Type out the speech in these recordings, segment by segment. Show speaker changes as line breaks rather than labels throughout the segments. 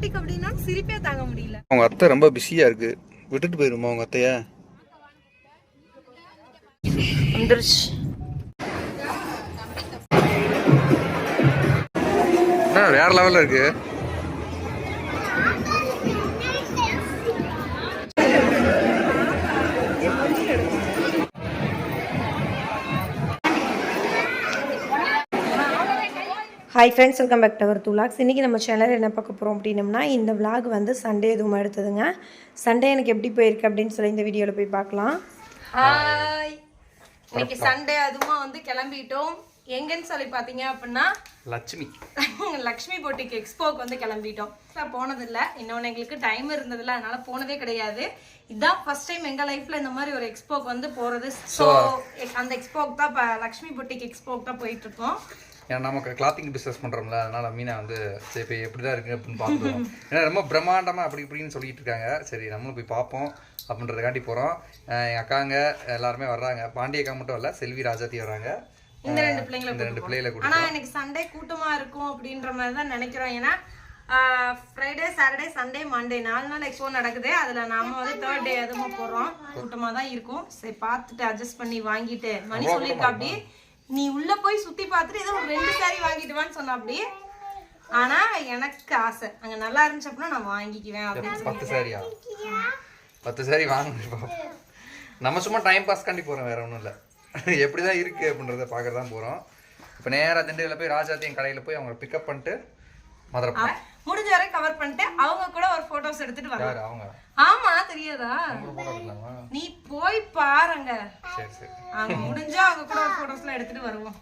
Boutique அப்படின்னா சிரிப்பே தாங்க முடியல.
அவங்க அத்தை ரொம்ப பிஸியா இருக்கு, விட்டுட்டு போயிருமா அவங்க அத்தைய? வேற லெவல்ல இருக்கு.
Hi friends, welcome back to our vlogs. இன்றைக்கி நம்ம சேனலில் என்ன பார்க்க போகிறோம் அப்படின்னம்னா, இந்த விலாக் வந்து சண்டே எதுவும் எடுத்ததுங்க. சண்டே எனக்கு எப்படி போயிருக்கு அப்படின்னு சொல்லி இந்த வீடியோவில் போய் பார்க்கலாம். ஹாய், இன்னைக்கு சண்டே அதுவும் வந்து கிளம்பிட்டோம். எங்கன்னு சொல்லி பார்த்தீங்க அப்படின்னா லக்ஷ்மி பொட்டிக் எக்ஸ்போக்கு வந்து கிளம்பிட்டோம். போனதில்லை, இன்னொன்று எங்களுக்கு டைம் இருந்ததில்லை, அதனால போனதே கிடையாது. இதுதான் ஃபர்ஸ்ட் டைம் எங்கள் லைஃப்பில் இந்த மாதிரி ஒரு எக்ஸ்போக்கு வந்து போகிறது. ஸோ அந்த எக்ஸ்போக்கு தான் இப்போ லக்ஷ்மி பொட்டிக் எக்ஸ்போக்கு தான் போயிட்டுருக்கோம்.
ஏன்னா நமக்கு கிளாத்திங் பிஸ்னஸ் பண்ணுறோம்ல, அதனால மீனா வந்து சரி போய் எப்படி தான் இருக்குது அப்படின்னு பார்த்துருவோம். ஏன்னா ரொம்ப பிரம்மாண்டமாக அப்படி இப்படின்னு சொல்லிட்டு இருக்காங்க. சரி நம்மளும் போய் பார்ப்போம் அப்படின்றதுக்காண்டி போகிறோம். எங்கள் அக்காங்க எல்லாருமே வர்றாங்க. பாண்டியக்கா மட்டும் இல்லை, செல்வி ராஜாத்தி வர்றாங்க.
இந்த ரெண்டு பிள்ளைங்களை கூட. ஆனால் எனக்கு சண்டே கூட்டமாக இருக்கும் அப்படின்ற மாதிரி தான் நினைக்கிறோம். ஏன்னா ஃப்ரைடே, சாட்டர்டே, சண்டே, மண்டே 4 நாள் எக்ஸ்போ நடக்குது. அதில் நாம வந்து 3rd டே எதுவும் போகிறோம். கூட்டமாக தான் இருக்கும். சரி பார்த்துட்டு அட்ஜஸ்ட் பண்ணி வாங்கிட்டு மணி சொல்லியிருக்கா அப்படி நீ உள்ள போய் சுத்தி பார்த்துட்டு ஏதோ ஒரு 2 சாரி வாங்கிட்டுவான்னு சொன்ன அப்படி. ஆனா எனக்கு ஆசை அங்க நல்லா இருந்துச்சு அப்படின்னா நான் வாங்கிக்குவேன் அப்படின்னு.
10 சாரி வாங்க. நம்ம சும்மா டைம் பாஸ் காண்டி போறோம், வேற ஒன்றும் இல்லை. எப்படிதான் இருக்கு அப்படின்றத பார்க்க தான் போறோம். இப்போ நேராக திண்டியில் போய் ராஜாத்தியம் கடையில் போய் அவங்க பிக்கப் பண்ணிட்டு மதுரை
முடிஞ்ச வரை கவர் பண்ணிட்டு அவங்க கூட ஒரு போட்டோஸ் எடுத்துட்டு வராங்க. அவங்க ஆமா, தெரியாதா? நீ போய் பாருங்க.
சரி சரி,
அவங்க முடிஞ்சா அவங்க கூட ஒரு போட்டோஸ்லாம் எடுத்துட்டு வருவோம்.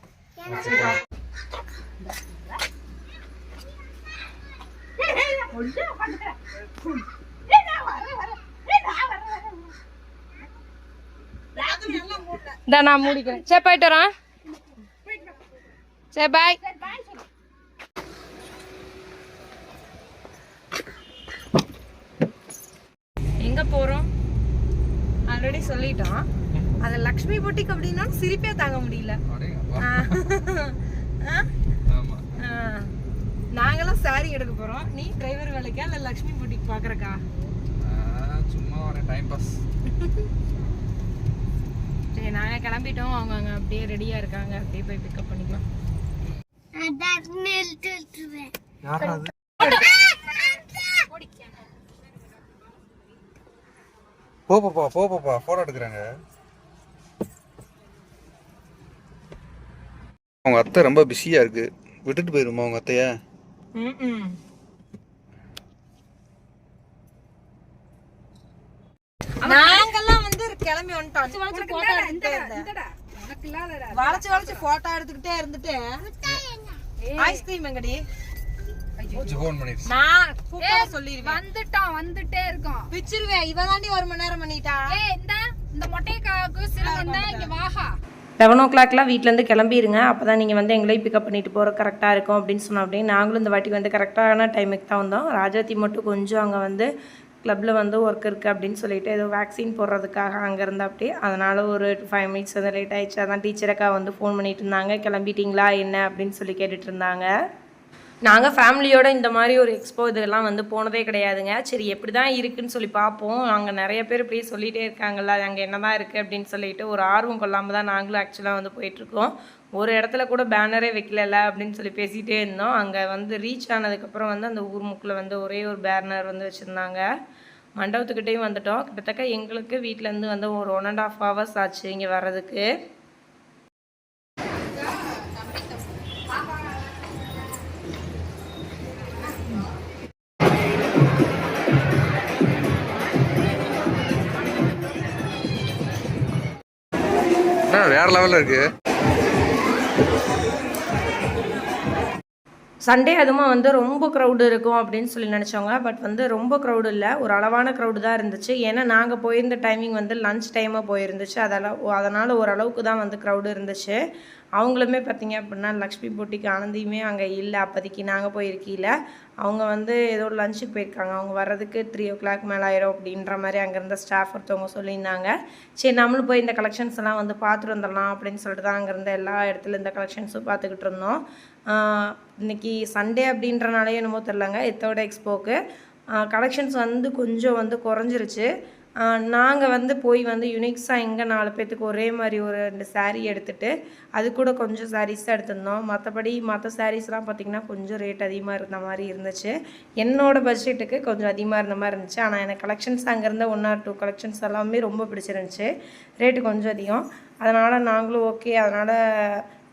நான் முடிக்கிறேன். சரி போயிட்டு வரேன். சரி பாய். எங்க போறோம் ஆல்ரெடி சொல்லிட்டோம். அது லக்ஷ்மி பொட்டிக் அப்படின்னா சிரிப்பே தாங்க முடியல. நாங்களாம் சாரி எடுக்க போறோம். நீ டிரைவர் வேலைக்கா இல்ல லக்ஷ்மி பொட்டிக் பாக்குறக்கா?
சும்மா ஒரு டைம் பாஸ்.
சரி நாங்க கிளம்பிட்டோம். அவங்க அங்க அப்படியே ரெடியா இருக்காங்க. அப்படியே போய் பிக்கப் பண்ணிக்கலாம்.
போப்பா போட்டோ எடுக்கிறாங்க. அவங்க அத்தை ரொம்ப பிஸியா இருக்கு, விட்டுட்டு போயிருமா அவங்க அத்தைய?
நாங்கெல்லாம் வந்து கிளம்பி வந்துட்டோம். வளைச்சு போட்டோ எடுத்துக்கிட்டே இருந்துட்டு ஐஸ்கிரீம் எங்கடி
வந்துட்டே இருக்கோம்.
பிச்சிருவேன். இவ தாண்டி 1 மணி நேரம் பண்ணிட்டா.
இந்த மொட்டைக்காவுக்கு சிலவன் தான் இங்க வாஹா.
11 o'clockலாம் வீட்டிலேருந்து கிளம்பிடுங்க. அப்போ தான் நீங்கள் வந்து எங்களையும் பிக்கப் பண்ணிட்டு போகிற கரெக்டாக இருக்கும் அப்படின்னு சொன்னோம். அப்படின்னு நாங்களும் இந்த வாட்டி வந்து கரெக்டான டைமுக்கு தான் வந்தோம். ராஜாத்தி மட்டும் கொஞ்சம் அங்கே வந்து கிளப்பில் வந்து ஒர்க் இருக்குது அப்படின்னு சொல்லிட்டு ஏதோ வேக்சின் போடுறதுக்காக அங்கே இருந்தால் அப்படி. அதனால் ஒரு 5 minutes வந்து லேட் ஆகிடுச்சு. அதான் டீச்சருக்கா வந்து ஃபோன் பண்ணிட்டு இருந்தாங்க, கிளம்பிட்டிங்களா என்ன அப்படின்னு சொல்லி கேட்டுட்டு இருந்தாங்க. நாங்கள் ஃபேமிலியோடு இந்த மாதிரி ஒரு எக்ஸ்போ இதெல்லாம் வந்து போனதே கிடையாதுங்க. சரி எப்படி தான் இருக்குதுன்னு சொல்லி பார்ப்போம். அங்கே நிறைய பேர் இப்படியே சொல்லிகிட்டே இருக்காங்கல்ல, அங்கே என்ன தான் இருக்குது அப்படின்னு சொல்லிட்டு ஒரு ஆர்வம் கொள்ளாமல் தான் நாங்களும் ஆக்சுவலாக வந்து போயிட்டுருக்கோம். ஒரு இடத்துல கூட பேனரே வைக்கல அப்படின்னு சொல்லி பேசிகிட்டே இருந்தோம். அங்கே வந்து ரீச் ஆனதுக்கப்புறம் வந்து அந்த ஊர் முக்கில் வந்து ஒரே ஒரு பேனர் வந்து வச்சுருந்தாங்க. மண்டபத்துக்கிட்டேயும் வந்துட்டோம். கிட்டத்தட்ட எங்களுக்கு வீட்டிலேருந்து வந்து ஒரு 1.5 hours ஆச்சு இங்கே வர்றதுக்கு.
வேற லெவல்ல இருக்கு.
சண்டே அதுவும் வந்து ரொம்ப க்ரௌடு இருக்கும் அப்படின்னு சொல்லி நினச்சோங்க. பட் வந்து ரொம்ப க்ரௌடு இல்லை, ஒரு அளவான க்ரௌடு தான் இருந்துச்சு. ஏன்னா நாங்கள் போயிருந்த டைமிங் வந்து லன்ச் டைமாக போயிருந்துச்சு. அதனால் ஓரளவுக்கு தான் வந்து க்ரௌடு இருந்துச்சு. அவங்களுமே பார்த்திங்க அப்படின்னா லக்ஷ்மி பொட்டிக்கு ஆனந்தியுமே அங்கே இல்லை. அப்போதைக்கு நாங்கள் போயிருக்கீல அவங்க வந்து ஏதோ லஞ்சுக்கு போயிருக்காங்க. அவங்க வர்றதுக்கு 3 o'clock மேலே ஆயிரும் அப்படின்ற மாதிரி அங்கேருந்த ஸ்டாஃப் ஒருத்தவங்க சொல்லியிருந்தாங்க. சரி நம்மளும் போய் இந்த கலெக்ஷன்ஸ் எல்லாம் வந்து பார்த்துட்டு வந்துடலாம் அப்படின்னு சொல்லிட்டு தான் அங்கேருந்த எல்லா இடத்துல இந்த கலெக்ஷன்ஸும் பார்த்துக்கிட்டு இருந்தோம். இன்றைக்கி சண்டே அப்படின்றனாலே என்னமோ தெரிலங்க எத்தோட எக்ஸ்போக்கு கலெக்ஷன்ஸ் வந்து கொஞ்சம் வந்து குறைஞ்சிருச்சு. நாங்கள் வந்து போய் வந்து யுனிக்ஸாக எங்கே 4 பேர்த்துக்கு ஒரே மாதிரி ஒரு 2 saree எடுத்துகிட்டு அது கூட கொஞ்சம் சாரீஸ் தான் எடுத்திருந்தோம். மற்றபடி மற்ற சாரீஸ்லாம் பார்த்திங்கன்னா கொஞ்சம் ரேட் அதிகமாக இருந்த மாதிரி இருந்துச்சு. என்னோடய பட்ஜெட்டுக்கு கொஞ்சம் அதிகமாக இருந்த மாதிரி இருந்துச்சு. ஆனால் எனக்கு கலெக்ஷன்ஸ் அங்கேருந்த 1 or 2 கலெக்ஷன்ஸ் எல்லாமே ரொம்ப பிடிச்சிருந்துச்சு. ரேட்டு கொஞ்சம் அதிகம். அதனால் நாங்களும் ஓகே, அதனால்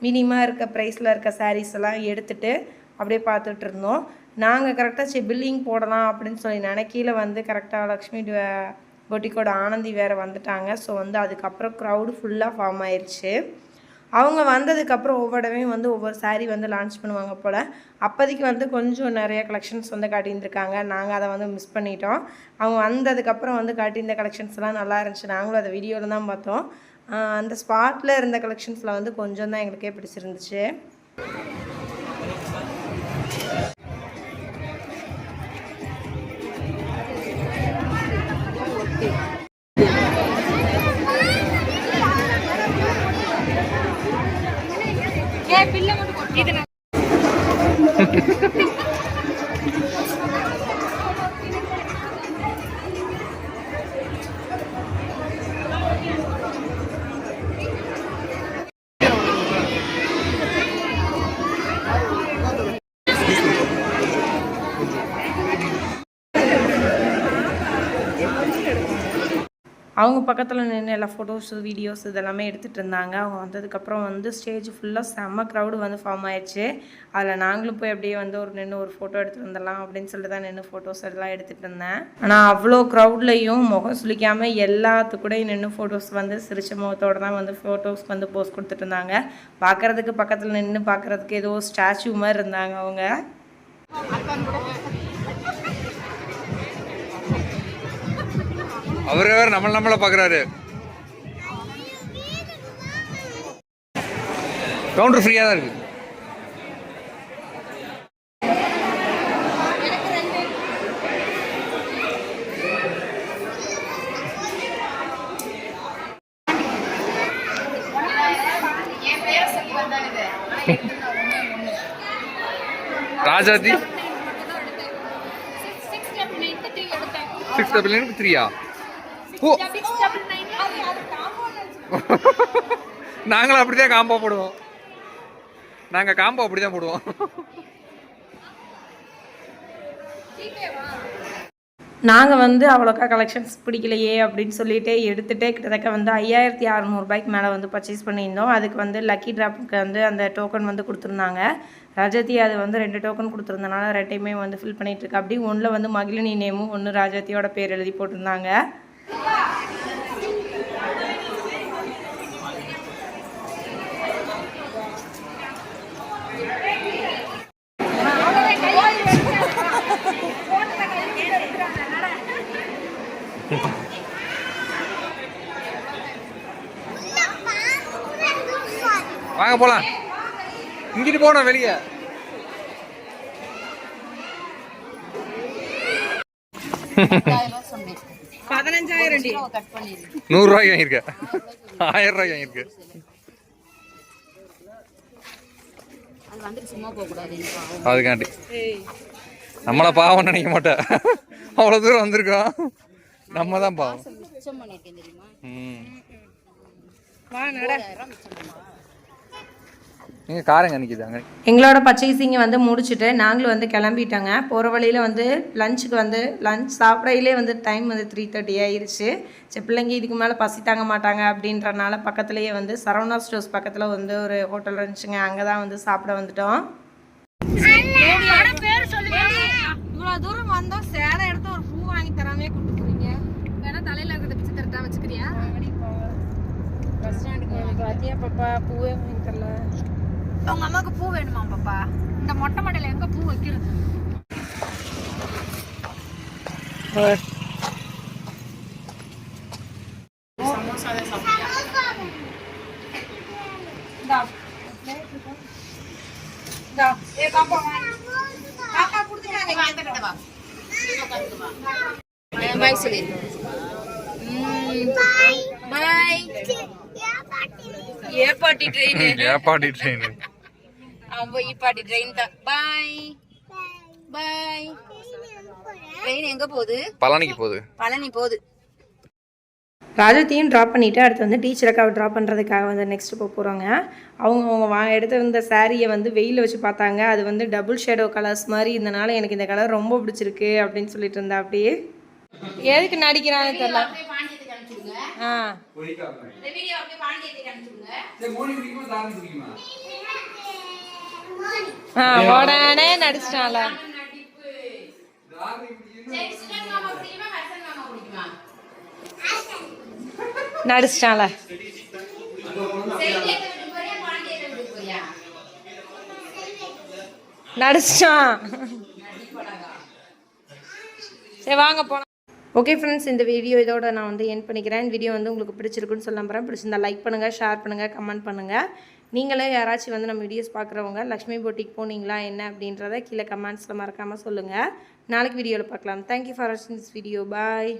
மினிமமாக இருக்க ப்ரைஸில் இருக்க சாரீஸ் எல்லாம் எடுத்துகிட்டு அப்படியே பார்த்துட்டு இருந்தோம். நாங்கள் கரெக்டாக பில்லிங் போடலாம் அப்படின்னு சொல்லி நினைக்கையில வந்து கரெக்டாக லக்ஷ்மி பொட்டிக்கோட ஆனந்தி வேறு வந்துட்டாங்க. ஸோ வந்து அதுக்கப்புறம் க்ரௌடு ஃபுல்லாக ஃபார்ம் ஆயிடுச்சு. அவங்க வந்ததுக்கப்புறம் ஒவ்வொருடவையும் வந்து ஒவ்வொரு சாரீ வந்து லான்ச் பண்ணுவாங்க போல். அப்போதைக்கு வந்து கொஞ்சம் நிறைய கலெக்ஷன்ஸ் வந்து காட்டியிருந்துருக்காங்க. நாங்கள் அதை வந்து மிஸ் பண்ணிட்டோம். அவங்க வந்ததுக்கப்புறம் வந்து காட்டியிருந்த கலெக்ஷன்ஸ்லாம் நல்லா இருந்துச்சு. நாங்களும் அதை வீடியோவில் தான் பார்த்தோம். அந்த ஸ்பாட்டில் இருந்த கலெக்ஷன்ஸில் வந்து கொஞ்சம் தான் எங்களுக்கே பிடிச்சிருந்துச்சு. அவங்க பக்கத்தில் நின்று எல்லா ஃபோட்டோஸு வீடியோஸ் இதெல்லாமே எடுத்துகிட்டு இருந்தாங்க. அவங்க வந்ததுக்கப்புறம் வந்து ஸ்டேஜ் ஃபுல்லாக செம்ம க்ரௌடு வந்து ஃபார்ம் ஆயிடுச்சு. அதில் நாங்களும் போய் அப்படியே வந்து நின்று ஒரு ஃபோட்டோ எடுத்துகிட்டு வந்துடலாம் அப்படின்னு சொல்லிட்டு தான் நின்று ஃபோட்டோஸ் எல்லாம் எடுத்துகிட்டு இருந்தேன். ஆனால் அவ்வளோ க்ரௌட்லையும் முகம் சுளிக்காமல் எல்லாத்துக்கூடையும் நின்று ஃபோட்டோஸ் வந்து சிரிச்ச முகத்தோடு தான் வந்து ஃபோட்டோஸ் வந்து போஸ்ட் கொடுத்துட்டு இருந்தாங்க. பார்க்குறதுக்கு பக்கத்தில் நின்று பார்க்குறதுக்கு ஏதோ ஸ்டாச்சு மாதிரி இருந்தாங்க அவங்க.
அவரு வேறு நம்மளை பார்க்குறாரு. கவுண்டர் ஃப்ரீயாக தான் இருக்கு. ராஜாதி 699 நாங்களும் அப்படிதான் காம்போ போடுவோம்.
நாங்கள் வந்து அவ்வளோக்கா கலெக்ஷன்ஸ் பிடிக்கலையே அப்படின்னு சொல்லிட்டு எடுத்துகிட்டு கிட்டத்தட்ட வந்து 5600 ரூபாய்க்கு மேலே வந்து பர்ச்சேஸ் பண்ணியிருந்தோம். அதுக்கு வந்து லக்கி ட்ராப்புக்கு வந்து அந்த டோக்கன் வந்து கொடுத்துருந்தாங்க. ராஜாத்தி அது வந்து 2 டோக்கன் கொடுத்துருந்தனால 2டையுமே வந்து ஃபில் பண்ணிகிட்ருக்கு. அப்படி ஒன்றில் வந்து மகிழினி நேமும் ஒன்று ராஜாத்தியோட பேர் எழுதி போட்டிருந்தாங்க.
வாங்க போலாம். இங்கிட்டு போனோம் வெளியே. $100 வாங்கியிருக்க, 1000 வாங்கியிருக்க. அதுக்காண்டி நம்மள பாவம் நினைக்க மாட்டேன். அவ்வளவு தூரம் வந்திருக்கோம், நம்ம தான் பாவம். நீங்கள் காரங்க நிற்கிதாங்க.
எங்களோட பர்ச்சேசிங்கை வந்து முடிச்சுட்டு நாங்களும் வந்து கிளம்பிட்டோங்க. போகிற வழியில் வந்து லஞ்சுக்கு வந்து லஞ்ச் சாப்பிடையிலே வந்து டைம் வந்து 3:30 ஆயிடுச்சு. சரி, பிள்ளைங்க இதுக்கு மேலே பசி தாங்க மாட்டாங்க அப்படின்றனால பக்கத்துலேயே வந்து சரவணா ஸ்டோர்ஸ் பக்கத்தில் வந்து ஒரு ஹோட்டல் இருந்துச்சுங்க. அங்கே தான் வந்து சாப்பிட வந்துட்டோம்.
இவ்வளோ தூரம் வந்தோம், சேலை எடுத்து ஒரு பூ வாங்கி தராமே கொடுத்துருக்கீங்க. வேணா தலையில் இருக்கிறத பிச்சு தரட்டா வச்சுக்கிறியா?
பஸ் ஸ்டாண்டுக்கு பார்த்தியா பாப்பா, பூவே வாங்கி தரல.
உங்க அம்மாவுக்கு பூ வேணுமா பாப்பா? இந்த மொட்டை மண்டையில எங்க பூ வைக்கிறது?
ஏப்பாட்டி ட்ரெயின்
இப்பாட்டி ட்ரெயின் தான். பாய் பாய். ட்ரெயின் எங்க போகுது?
பழனிக்கு போகுது.
பழனி போகுது.
ராஜத்தையும் ட்ராப் பண்ணிவிட்டு அடுத்து வந்து டீச்சருக்காக ட்ராப் பண்ணுறதுக்காக வந்து நெக்ஸ்ட் போக போகிறாங்க. அவங்க எடுத்து இந்த சாரியை வந்து வெயிலில் வச்சு பார்த்தாங்க. அது வந்து டபுள் ஷேடோ கலர்ஸ் மாதிரி இருந்தனால எனக்கு இந்த கலர் ரொம்ப பிடிச்சிருக்கு அப்படின்னு சொல்லிட்டு இருந்தா. அப்படியே எதுக்கு நடிக்கிறான்னு தெரியல. உடனே நடிச்சிட்டால. நடிச்சிட்டால. நடிச்சிட்டான். சரி வாங்க போலாம். ஓகே ஃப்ரெண்ட்ஸ், இந்த வீடியோ இதோட நான் வந்து எண்ட் பண்ணிக்கிறேன். வீடியோ வந்து உங்களுக்கு பிடிச்சிருக்குன்னு சொல்ல நம்புறேன். பிடிச்சிருந்தா லைக் பண்ணுங்கள், ஷேர் பண்ணுங்கள், கமெண்ட் பண்ணுங்கள். நீங்களே யாராச்சும் வந்து நம்ம வீடியோஸ் பார்க்குறவங்க லக்ஷ்மி பொட்டிக் போனீங்களா என்ன அப்படின்றத கீழே கமெண்ட்ஸில் மறக்காமல் சொல்லுங்கள். நாளைக்கு வீடியோவில் பார்க்கலாம். தேங்க்யூ ஃபார் வாட்சிங் திஸ் வீடியோ. பாய்.